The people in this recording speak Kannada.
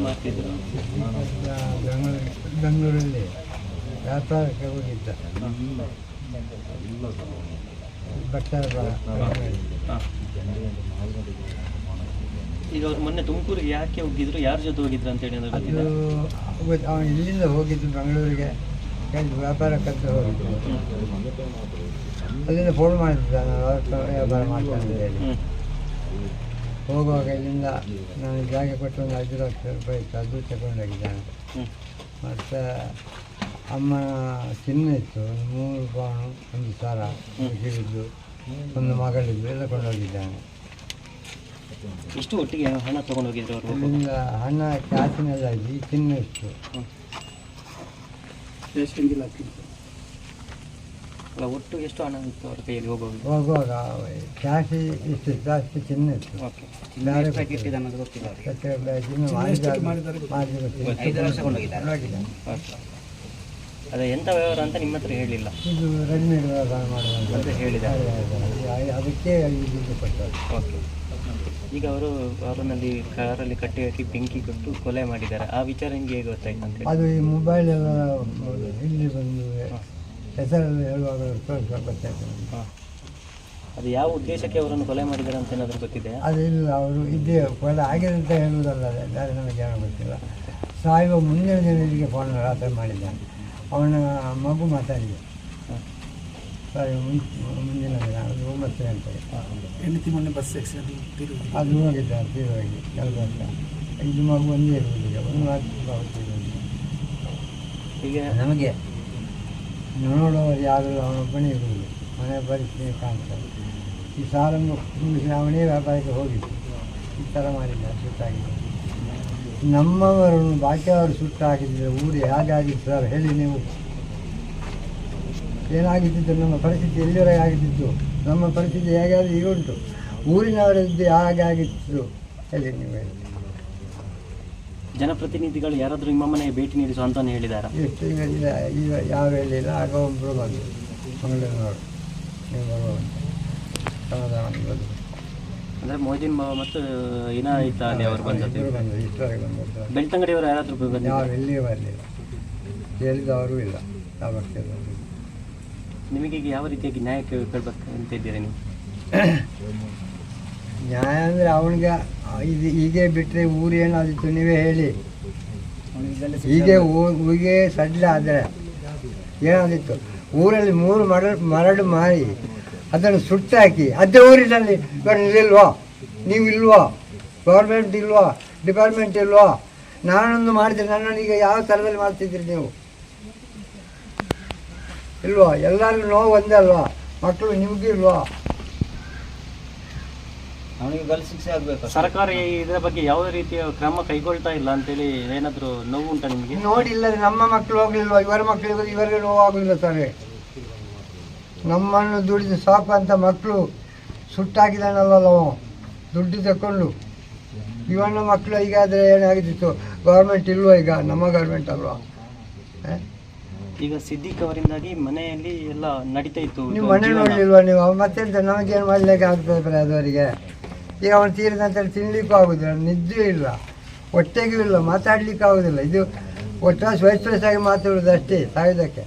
ಮಾಡ್ತಿದ್ರು? ಬೆಂಗಳೂರಲ್ಲಿ ವ್ಯಾಪಾರಕ್ಕೆ ಹೋಗಿದ್ದ. ಈಗ ಅವ್ರು ಮೊನ್ನೆ ತುಮಕೂರಿಗೆ ಯಾಕೆ ಹೋಗಿದ್ರು, ಯಾರ ಜೊತೆ ಹೋಗಿದ್ರು ಅಂತೇಳಿ ಅದು ಅವನು ಇಲ್ಲಿಂದ ಹೋಗಿದ್ದು ಬೆಂಗಳೂರಿಗೆ, ವ್ಯಾಪಾರಕ್ಕಂತ ಹೋಗಿದ್ದು. ಅಲ್ಲಿಂದ ಫೋನ್ ಮಾಡಿದ್ದ, ನಾನು ವ್ಯಾಪಾರ ಮಾಡ್ತಾನೆ ಹೇಳಿ. ಹೋಗುವಾಗ ಇಲ್ಲಿಂದ ನಾನು ಜಾಗ ಕೊಟ್ಟು ಒಂದು 5 ಲಕ್ಷ ರೂಪಾಯಿ ಇತ್ತು, ಅದು ತಗೊಂಡೋಗಿದ್ದಾನೆ. ಮತ್ತು ಅಮ್ಮನ ಚಿನ್ನ ಇತ್ತು, 3 ಪೌನು, 1 ಸರ, ಕಿವಿದ್ದು, ಒಂದು ಮಗಳಿದ್ದು ಎಲ್ಲ ಕೊಂಡೋಗಿದ್ದಾನೆ. ಎಷ್ಟು ಒಟ್ಟಿಗೆ ಹಣ ತೊಗೊಂಡೋಗಿದ್ರು ಅವರು? ಇಲ್ಲಿಂದ ಹಣ ಕ್ಯಾಶಿನೆಲ್ಲ ಈ ಚಿನ್ನ ಇತ್ತು. ಅಲ್ಲ, ಒಟ್ಟು ಎಷ್ಟು ಹಣ ಇತ್ತು ಅವ್ರ ಕೈಯಲ್ಲಿ ಹೋಗುವಾಗ? ಕ್ಯಾಶ್ ಇಷ್ಟು ಜಾಸ್ತಿ ಚಿನ್ನ ಇತ್ತು. ಅದೇ ಎಂಥ ವ್ಯವಹಾರ ಅಂತ ನಿಮ್ಮ ಹತ್ರ ಹೇಳಿಲ್ಲ? ಇದು ರೆಡಿಮೇಡ್ ವ್ಯವಹಾರ ಮಾಡುವಂತ ಅಂತ ಹೇಳಿದ್ದಾರೆ. ಅದಕ್ಕೆ ದುಡ್ಡು ಕೊಟ್ಟರು. ಓಕೆ. ಈಗ ಅವರಲ್ಲಿ ಕಾರಲ್ಲಿ ಕಟ್ಟಿ ಹಾಕಿ ಬೆಂಕಿ ಕೊಟ್ಟು ಕೊಲೆ ಮಾಡಿದ್ದಾರೆ. ಆ ವಿಚಾರ ನಿಮಗೆ ಹೇಗೆ ಗೊತ್ತಾಯ್ತು ಅಂತ? ಅದು ಈ ಮೊಬೈಲ್ ಎಲ್ಲ ಇಲ್ಲಿ ಬಂದು ಹೆಸರಲ್ಲಿ ಹೇಳುವಾಗ ಗೊತ್ತಾಯ್ತು. ಅದು ಯಾವ ಉದ್ದೇಶಕ್ಕೆ ಅವರನ್ನು ಕೊಲೆ ಮಾಡಿದ್ದಾರೆ ಅಂತ ಏನಾದರೂ ಗೊತ್ತಿದೆ? ಅದು ಇಲ್ಲ, ಅವರು ಇದೇ ಕೊಲೆ ಆಗಿದೆ ಅಂತ ಹೇಳುವುದಲ್ಲ, ನನಗೆ ಏನೋ ಗೊತ್ತಿಲ್ಲ. ಸಾಯುವ ಮುಂದಿನ ದಿನಗಳಿಗೆ ಫೋನ್ ರಾತ್ರಿ ಮಾಡಿದ್ದಾನೆ. ಅವನ ಮಗು ಮಾತಾಡಿದೆ ಮುಂದಿನ ದಿನ, ಅದು 9 ಗಂಟೆಗೆ. ಹೆಂಡತಿ ಮೊನ್ನೆ ಬಸ್ ಆಕ್ಸಿಡೆಂಟ್ ಅದು ಹೋಗಿದ್ದಾರೆ ತೀರೋಗಿ ಕೆಲಸ. ಇದು ಮಗು ಒಂದೇ ಇರುವುದಿಲ್ಲ, 1 ಮಾತು. ಈಗ ನಮಗೆ ನೋಡುವವರು ಯಾರು ಅವನೊಬ್ಬನೇ ಇರುವುದು. ಮನೆ ಪರಿಸ್ಥಿತಿ ಕಾಣ್ತಾರೆ. ಈ ಸಾಲನ್ನು ಮುಗಿಸಿ ಅವನೇ ವ್ಯಾಪಾರಕ್ಕೆ ಹೋಗಿದ್ದು. ಈ ಥರ ಮಾಡಿದ್ದಾರೆ, ಸುಟ್ಟಾಗಿದೆ. ನಮ್ಮವರನ್ನು ಬಾಕಿಯವರು ಸುಟ್ಟು ಹಾಕಿದ್ರೆ ಊರು ಹೇಗಾಗಿತ್ತು ಸರ್ ಹೇಳಿ ನೀವು? ಏನಾಗಿದ್ದು ನಮ್ಮ ಪರಿಸ್ಥಿತಿ? ಎಲ್ಲಿವರೆಗೆ ಆಗಿದ್ದು ನಮ್ಮ ಪರಿಸ್ಥಿತಿ? ಹೇಗಾದರೂ ಈಗ ಉಂಟು. ಊರಿನವರದ್ದು ಹೇಗಾಗಿತ್ತು ಹೇಳಿ ನೀವು? ಹೇಳಿ. ಜನಪ್ರತಿನಿಧಿಗಳು ಯಾರಾದರೂ ನಿಮ್ಮ ಮನೆಗೆ ಭೇಟಿ ನೀಡಿಸು ಅಂತಾನೆ ಹೇಳಿದ್ದಾರೆ? ಎಷ್ಟು ಈಗ ಯಾವ ಹೇಳಿಲ್ಲ. ಆಗ ಒಬ್ಬರು ಬಂದು ಮಂಗಳೂರಿನವರು, ನೀವು ಬರುವಂತ ಸಮಾಧಾನ ಬಂದು ಅಂದರೆ ಮೋಜಿನ್ ಬಾವ ಮತ್ತು ಇನಾಯಿತ ಅಲಿ ಅವರು ಬಂದದ್ದು. ಇಷ್ಟವರೆಗೆ ಬಂದದ್ದು. ಬೆಳ್ತಂಗಡಿಯವರು ಯಾರಾದರೂ ಬಂದು? ಯಾರು ಎಲ್ಲಿಯೇ ಬರಲಿಲ್ಲ, ಕೇಳಿದವರು ಇಲ್ಲ. ಯಾವ ನಿಮಗೆ ಈಗ ಯಾವ ರೀತಿಯಾಗಿ ನ್ಯಾಯ ಕೇಳಬೇಕು ಅಂತ ಇದ್ದೀರಿ ನೀವು? ನ್ಯಾಯ ಅಂದರೆ ಅವನಿಗೆ ಇದು ಹೀಗೆ ಬಿಟ್ಟರೆ ಊರು ಏನಾದಿತ್ತು ನೀವೇ ಹೇಳಿ. ಹೀಗೆ ಊರಿಗೆ ಸಡ್ಲ ಆದರೆ ಏನಾದಿತ್ತು? ಊರಲ್ಲಿ 3 ಮರಳು ಮಾರಿ ಅದನ್ನು ಸುಟ್ಟಾಕಿ ಅದೇ ಊರಿನಲ್ಲಿ ಇಲ್ವಾ? ನೀವು ಇಲ್ವಾ? ಗೌರ್ಮೆಂಟ್ ಇಲ್ವಾ? ಡಿಪಾರ್ಟ್ಮೆಂಟ್ ಇಲ್ವಾ? ನಾನೊಂದು ಮಾಡಿದ್ರೆ ನನ್ನನ್ನು ಈಗ ಯಾವ ಥರದಲ್ಲಿ ಮಾಡ್ತಿದ್ದೀರಿ ನೀವು? ಇಲ್ವಾ? ಎಲ್ಲರಿಗೂ ನೋವು ಒಂದೇ ಅಲ್ವಾ? ಮಕ್ಕಳು ನಿಮಗೂ ಇಲ್ವಾ? ಅವನಿಗೆ ಗಲ್ ಶಿಕ್ಷೆ ಆಗಬೇಕು. ಸರ್ಕಾರ ಇದರ ಬಗ್ಗೆ ಯಾವುದೇ ರೀತಿಯ ಕ್ರಮ ಕೈಗೊಳ್ತಾ ಇಲ್ಲ ಅಂತೇಳಿ ಏನಾದರೂ ನೋವು ಉಂಟಾ ನಿಮಗೆ? ನೋಡಿಲ್ಲ, ನಮ್ಮ ಮಕ್ಕಳು ಹೋಗಲಿಲ್ವಾ? ಇವರ ಮಕ್ಕಳಿಗೆ ಇವರಿಗೆ ನೋವಾಗಲಿಲ್ಲ ಸರ್. ನಮ್ಮನ್ನು ದುಡಿದು ಸಾಕು ಅಂತ ಮಕ್ಕಳು ಸುಟ್ಟಾಕಿದಾನಲ್ಲ ದುಡ್ಡು ತಗೊಂಡು. ಇವನ ಮಕ್ಕಳು ಹೀಗಾದರೆ ಏನಾಗಿತ್ತು? ಗೌರ್ಮೆಂಟ್ ಇಲ್ವಾ? ಈಗ ನಮ್ಮ ಗೌರ್ಮೆಂಟ್ ಅಲ್ವಾ? ಈಗ ಸಿದ್ದಿಕ್ ಅವರಿಂದಾಗಿ ಮನೆಯಲ್ಲಿ ಎಲ್ಲ ನಡೀತಾ ಇತ್ತು. ನೀವು ಮನೆ ನೋಡಲಿಲ್ವಾ ನೀವು? ಮತ್ತೆಂತ ನಮಗೇನು ಮಾಡಲಿಕ್ಕೆ ಆಗ್ತದೆ ಅದವರಿಗೆ? ಈಗ ಅವನು ತೀರಿದಂತೇಳಿ ತಿನ್ನಲಿಕ್ಕೂ ಆಗೋದಿಲ್ಲ, ನಿದ್ದೆ ಇಲ್ಲ, ಹೊಟ್ಟೆಗೂ ಇಲ್ಲ, ಮಾತಾಡಲಿಕ್ಕೆ ಆಗೋದಿಲ್ಲ. ಇದು ಒಟ್ಟಾಗಿ ಸ್ವಯಸ್ಫ್ರೆಶ್ ಆಗಿ ಮಾತಾಡೋದು ಅಷ್ಟೇ ಸಾಯೋದಕ್ಕೆ.